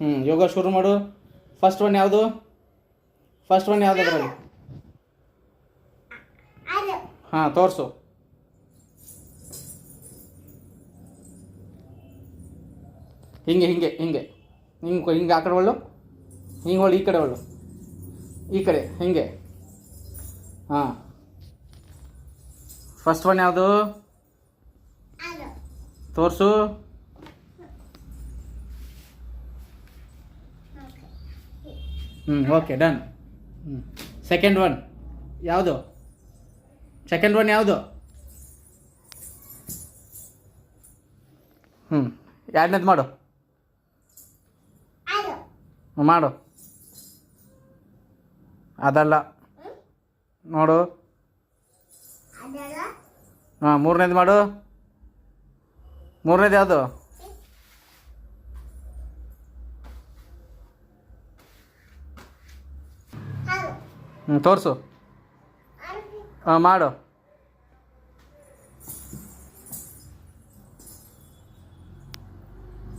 ಯೋಗ ಶುರು ಮಾಡು. First one ಯಾವುದು ಅದರಲ್ಲಿ? ಹಾಂ, ತೋರಿಸು. ಹಿಂಗೆ ಹಿಂಗೆ ಹಿಂಗೆ ಹಿಂಗೆ ಹಿಂಗೆ ಆ ಕಡೆ ಒಳ್ಳು, ಹಿಂಗೆ ಒಳ್ಳು, ಈ ಕಡೆ ಒಳ್ಳು, ಈ ಕಡೆ ಹಿಂಗೆ. ಹಾಂ, ಫಸ್ಟ್ ಒನ್ ಯಾವುದು ತೋರಿಸು. Okay, done. ಸೆಕೆಂಡ್ ಒನ್ ಯಾವುದು? ಎರಡನೇದು ಮಾಡು. ಮಾಡು. ಅದಲ್ಲ, ನೋಡು. ಹಾಂ, ಮೂರನೇದು ಮಾಡು. ಮೂರನೇದು ಯಾವುದು? ತೋರಿಸು. ಹಾಂ, ಮಾಡು.